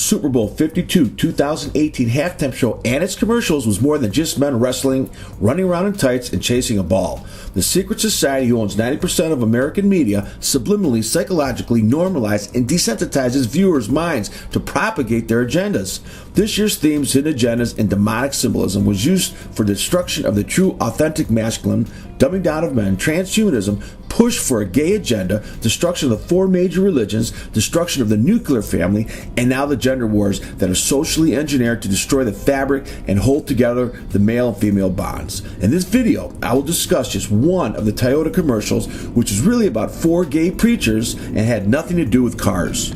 Super Bowl 52 2018 halftime show and its commercials was more than just men wrestling, running around in tights, and chasing a ball. The secret society who owns 90% of American media subliminally, psychologically normalizes and desensitizes viewers' minds to propagate their agendas. This year's themes, hidden agendas, and demonic symbolism was used for the destruction of the true, authentic masculine, dumbing down of men, transhumanism, push for a gay agenda, destruction of the four major religions, destruction of the nuclear family, and now the gender wars that are socially engineered to destroy the fabric and hold together the male and female bonds. In this video, I will discuss just one of the Toyota commercials, which is really about four gay preachers and had nothing to do with cars.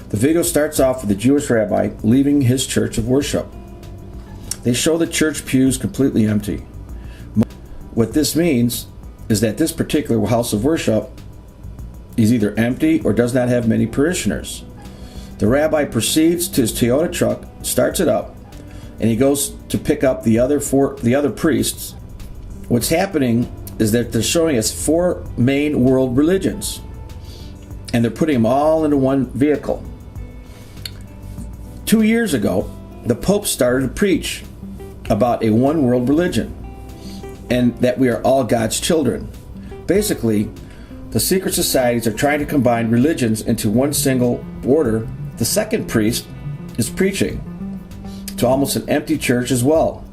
The video starts off with a Jewish rabbi leaving his church of worship. They show the church pews completely empty. What this means is that this particular house of worship is either empty or does not have many parishioners. The rabbi proceeds to his Toyota truck, starts it up, and he goes to pick up the other priests. What's happening is that they're showing us four main world religions, and they're putting them all into one vehicle. 2 years ago, the Pope started to preach about a one world religion, and that we are all God's children. Basically, the secret societies are trying to combine religions into one single order. The second priest is preaching to almost an empty church as well,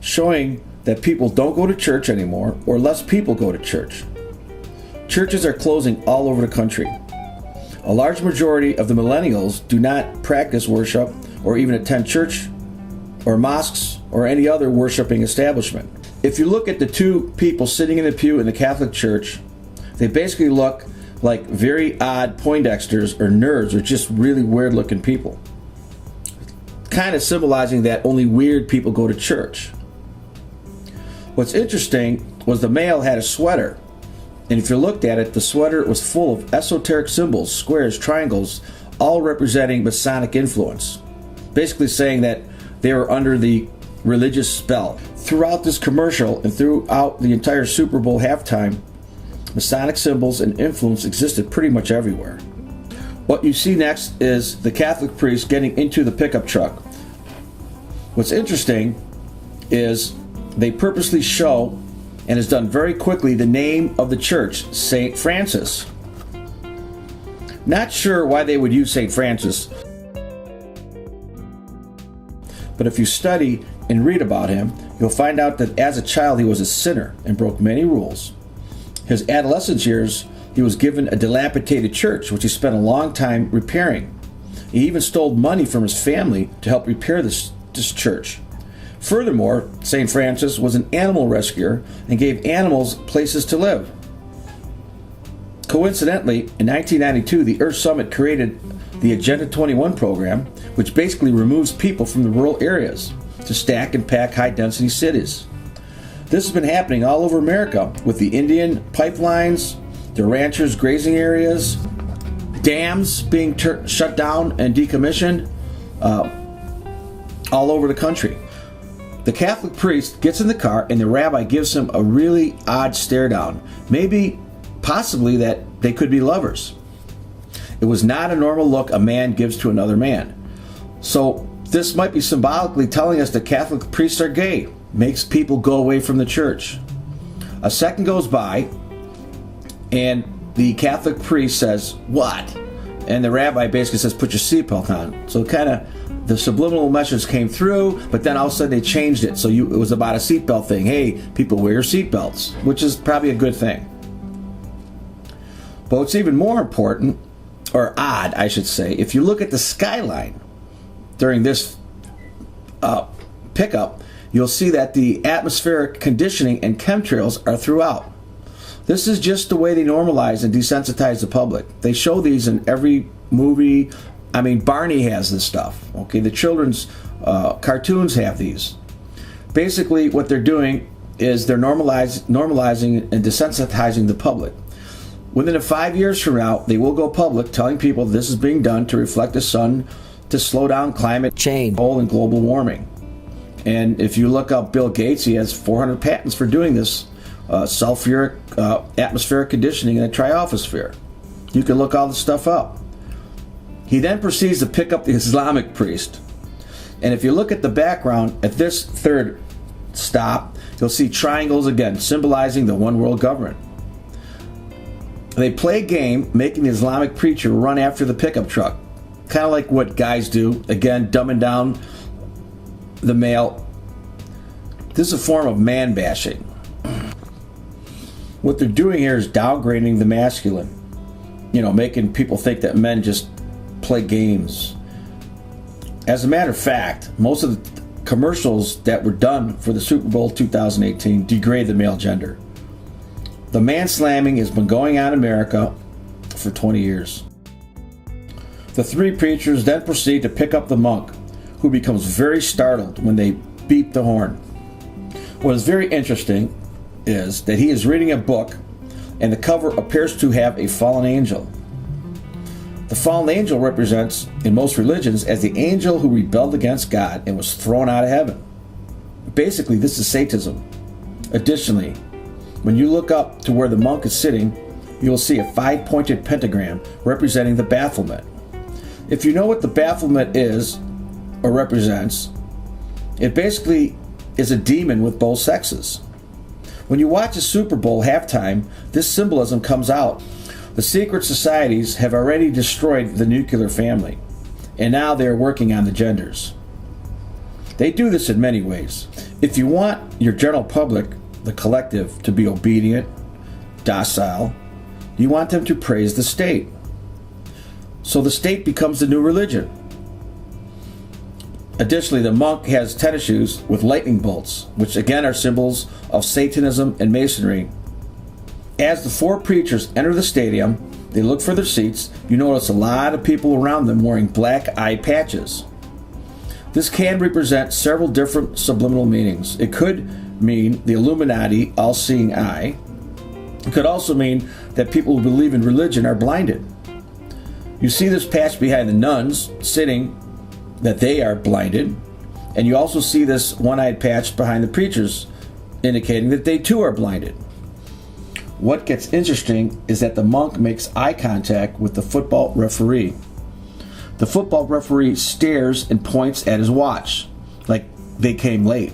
showing that people don't go to church anymore, or less people go to church. Churches are closing all over the country. A large majority of the millennials do not practice worship or even attend church or mosques or any other worshiping establishment. If you look at the two people sitting in the pew in the Catholic Church, they basically look like very odd Poindexters or nerds or just really weird looking people. Kind of symbolizing that only weird people go to church. What's interesting was the male had a sweater. And if you looked at it, the sweater was full of esoteric symbols, squares, triangles, all representing Masonic influence. Basically saying that they were under the religious spell. Throughout this commercial and throughout the entire Super Bowl halftime, Masonic symbols and influence existed pretty much everywhere. What you see next is the Catholic priest getting into the pickup truck. What's interesting is they purposely show, and is done very quickly, the name of the church, St. Francis. Not sure why they would use St. Francis, but if you study and read about him, you'll find out that as a child he was a sinner and broke many rules. His adolescent years, he was given a dilapidated church, which he spent a long time repairing. He even stole money from his family to help repair this church. Furthermore, St. Francis was an animal rescuer and gave animals places to live. Coincidentally, in 1992, the Earth Summit created the Agenda 21 program, which basically removes people from the rural areas to stack and pack high-density cities. This has been happening all over America with the Indian pipelines, the ranchers' grazing areas, dams being shut down and decommissioned all over the country. The Catholic priest gets in the car and the rabbi gives him a really odd stare down. Possibly that they could be lovers. It was not a normal look a man gives to another man. So this might be symbolically telling us that Catholic priests are gay, makes people go away from the church. A second goes by and the Catholic priest says, "What?" And the rabbi basically says, "Put your seatbelt on." So kind of the subliminal message came through, but then all of a sudden they changed it. So it was about a seatbelt thing. Hey, people, wear your seatbelts, which is probably a good thing. But what's even more important, or odd, I should say, if you look at the skyline during this pickup, you'll see that the atmospheric conditioning and chemtrails are throughout. This is just the way they normalize and desensitize the public. They show these in every movie. I mean, Barney has this stuff. Okay, the children's cartoons have these. Basically, what they're doing is they're normalizing and desensitizing the public. Within 5 years from now, they will go public telling people this is being done to reflect the sun to slow down climate change and global warming. And if you look up Bill Gates, he has 400 patents for doing this sulfuric atmospheric conditioning in the triosphere. You can look all this stuff up. He then proceeds to pick up the Islamic priest. And if you look at the background at this third stop, you'll see triangles again, symbolizing the one world government. They play a game, making the Islamic preacher run after the pickup truck. Kind of like what guys do, again, dumbing down the male. This is a form of man bashing. What they're doing here is downgrading the masculine. Making people think that men just play games. As a matter of fact, most of the commercials that were done for the Super Bowl 2018 degrade the male gender. The man slamming has been going on in America for 20 years. The three preachers then proceed to pick up the monk, who becomes very startled when they beep the horn. What is very interesting is that he is reading a book, and the cover appears to have a fallen angel. The fallen angel represents, in most religions, as the angel who rebelled against God and was thrown out of heaven. Basically, this is Satanism. Additionally, when you look up to where the monk is sitting, you will see a 5-pointed pentagram representing the bafflement. If you know what the bafflement is or represents, it basically is a demon with both sexes. When you watch a Super Bowl halftime, this symbolism comes out. The secret societies have already destroyed the nuclear family, and now they are working on the genders. They do this in many ways. If you want your general public, the collective, to be obedient, docile, you want them to praise the state. So the state becomes the new religion. Additionally, the monk has tennis shoes with lightning bolts, which again are symbols of Satanism and Masonry. As the four preachers enter the stadium, they look for their seats. You notice a lot of people around them wearing black eye patches. This can represent several different subliminal meanings. It could mean the Illuminati, all-seeing eye. It could also mean that people who believe in religion are blinded. You see this patch behind the nuns sitting, that they are blinded, and you also see this one-eyed patch behind the preachers, indicating that they too are blinded. What gets interesting is that the monk makes eye contact with the football referee. The football referee stares and points at his watch, like they came late.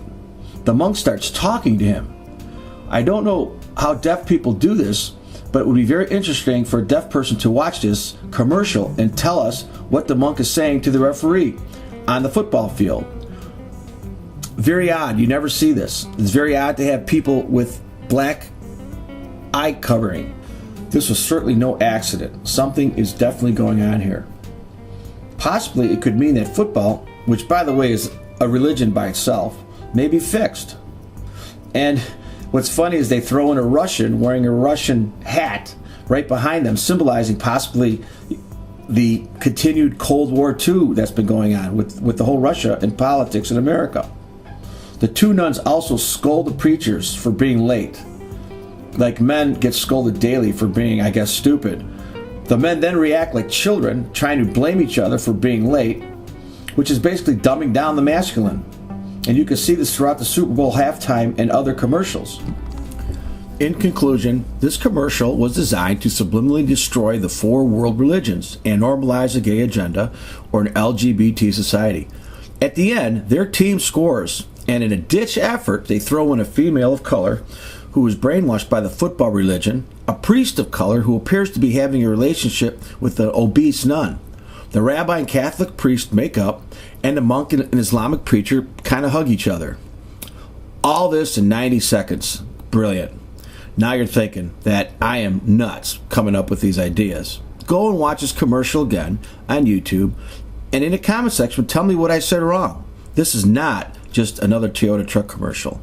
The monk starts talking to him. I don't know how deaf people do this, but it would be very interesting for a deaf person to watch this commercial and tell us what the monk is saying to the referee on the football field. Very odd. You never see this. It's very odd to have people with black eye covering. This was certainly no accident. Something is definitely going on here. Possibly it could mean that football, which by the way is a religion by itself, may be fixed. And what's funny is they throw in a Russian wearing a Russian hat right behind them, symbolizing possibly the continued Cold War II that's been going on with the whole Russia and politics in America. The two nuns also scold the preachers for being late. Like men get scolded daily for being, I guess, stupid. The men then react like children, trying to blame each other for being late, which is basically dumbing down the masculine. And you can see this throughout the Super Bowl halftime and other commercials. In conclusion, this commercial was designed to subliminally destroy the four world religions and normalize a gay agenda or an LGBT society. At the end, their team scores, and in a ditch effort, they throw in a female of color who is brainwashed by the football religion, a priest of color who appears to be having a relationship with the obese nun. The rabbi and Catholic priest make up, and the monk and an Islamic preacher kind of hug each other. All this in 90 seconds. Brilliant. Now you're thinking that I am nuts coming up with these ideas. Go and watch this commercial again on YouTube, and in the comment section, tell me what I said wrong. This is not just another Toyota truck commercial.